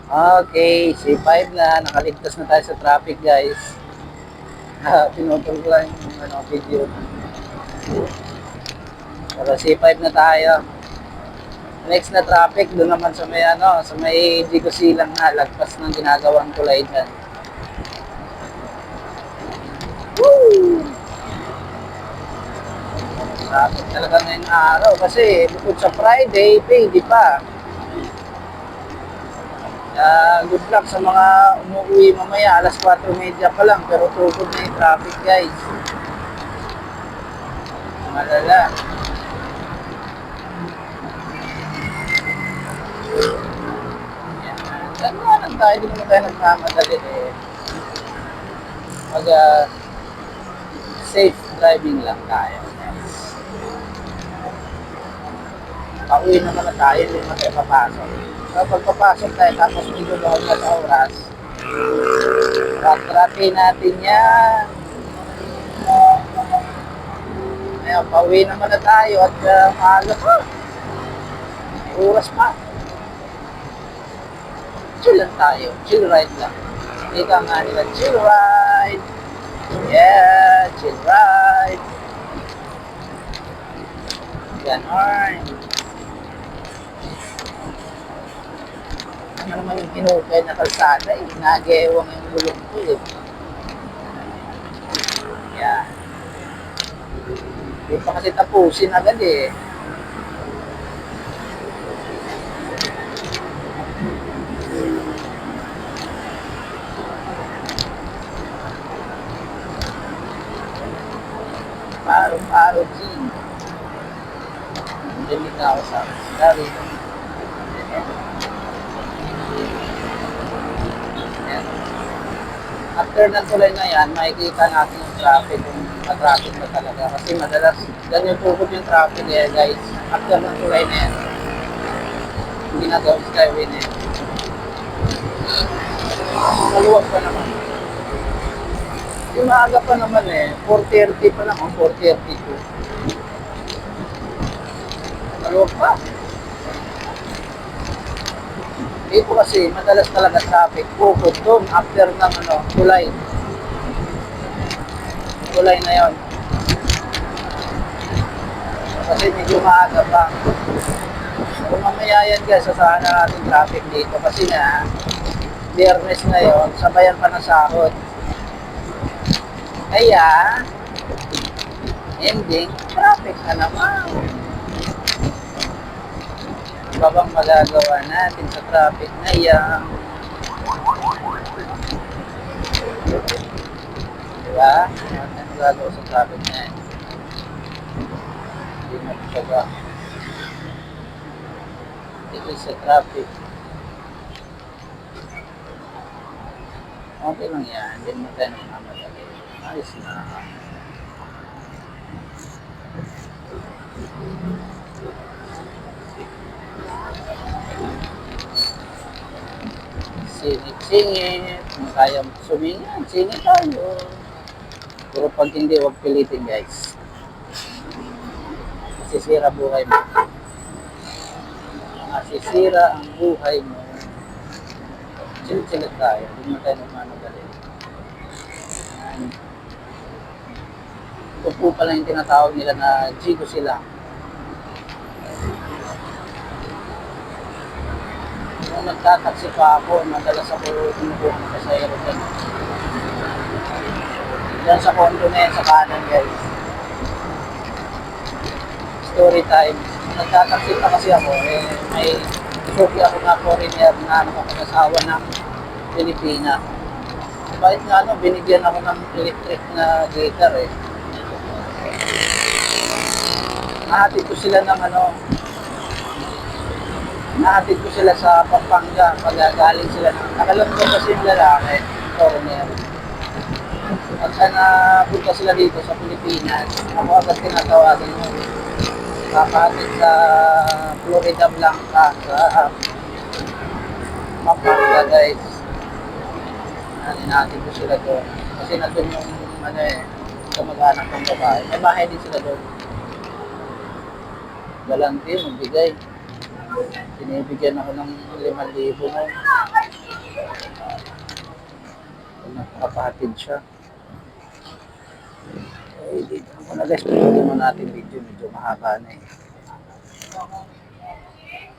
Okay, C5 na. Nakaligtas na tayo sa traffic, guys. Pinutol ko lang yung video. Pero C5 na tayo. Next na traffic, doon naman sa may Digo Silang na, lagpas ng ginagawang tulay dyan. Woo! Traffic talaga ngayong araw kasi bukod sa Friday, payday pa. Good luck sa mga umuwi mamaya, alas 4:30 pa lang, pero tugod na yung traffic, guys. Malala. Gano'n lang tayo, hindi naman tayo nagmamadali eh. Safe driving lang tayo. Pauwi naman na tayo, hindi naman tayo papasok. So, pagpapasok tayo, tapos medyo doon na sa oras, ratratin natin yan. Ngayon, pauwi naman na tayo at maaga pa. May oras pa. Chill lang tayo. Chill ride lang. Ika nga nila, chill ride. Yeah, chill ride. Ganon. Ano naman yung hinukay na kalsada eh. Nagewang yung gulong ko eh. Yeah. Hindi pa kasi tapusin agad eh. Paro-paro G. Hindi ka ako sa dari. After ng tulay na yan, makikita natin yung traffic, kung na-traffic na talaga. Kasi madalas, ganyan pupot yung traffic eh, guys. After ng tulay na yan, hindi na gawin skyway na yan. Maluwag pa naman. Yung maaga pa naman eh, 4:30 pa lang, 4:32. Maluwag pa. Dito kasi, madalas talaga traffic, pupot doon after ng tulay. Tulay na yon. Kasi medyo maaga pa. Kung mamaya yan guys, sasahan na natin traffic dito kasi na Biyernes na yon, sabayan pa ng sahod. Kaya, ending, traffic na naman. Ano bang magagawa natin sa traffic na yan? Diba? Ano natin magagawa sa traffic na yan? Hindi na siya. Ito sa traffic. Okay lang yan. Hindi mo tayo namamadali. Ayos na. Singit-singit. Kung kaya sumingit, singit tayo. Pero pag hindi, huwag pilitin guys. Masisira buhay mo. Masisira ang buhay mo. Silit-silit tayo. Hindi mo tayo nagmamadali. Ito po pala yung tinatawag nila na Digo Silang. Nung nagtataksi pa ako, madalas ako kinukuha ng pasahero dyan. Diyan sa condo na yan, sa kanan guys. Story time. Nagtataksi pa kasi ako, may suki ako na foreigner na nakapag-asawa ng Pilipina. Bakit nga binigyan ako ng electric na guitar eh. Nahatid ko sila ng nahatid ko sila sa Pampanga pag galing sila ng nakalungkot kasi yung lalaki, foreigner. At napunta sila dito sa Pilipinas, ako agad tinatawagan mo. Kakahatid sa Florida Blanca sa Pampanga guys. Nahatid ko sila doon. Kasi nandun yung kamag-anak ng babae. May bahay din sila doon. Galante, magbigay. Binibigyan ako ng 5,000 mo. Nakapahatid siya. Eh, dito muna guys, pwede mo natin video, medyo mahaba na eh.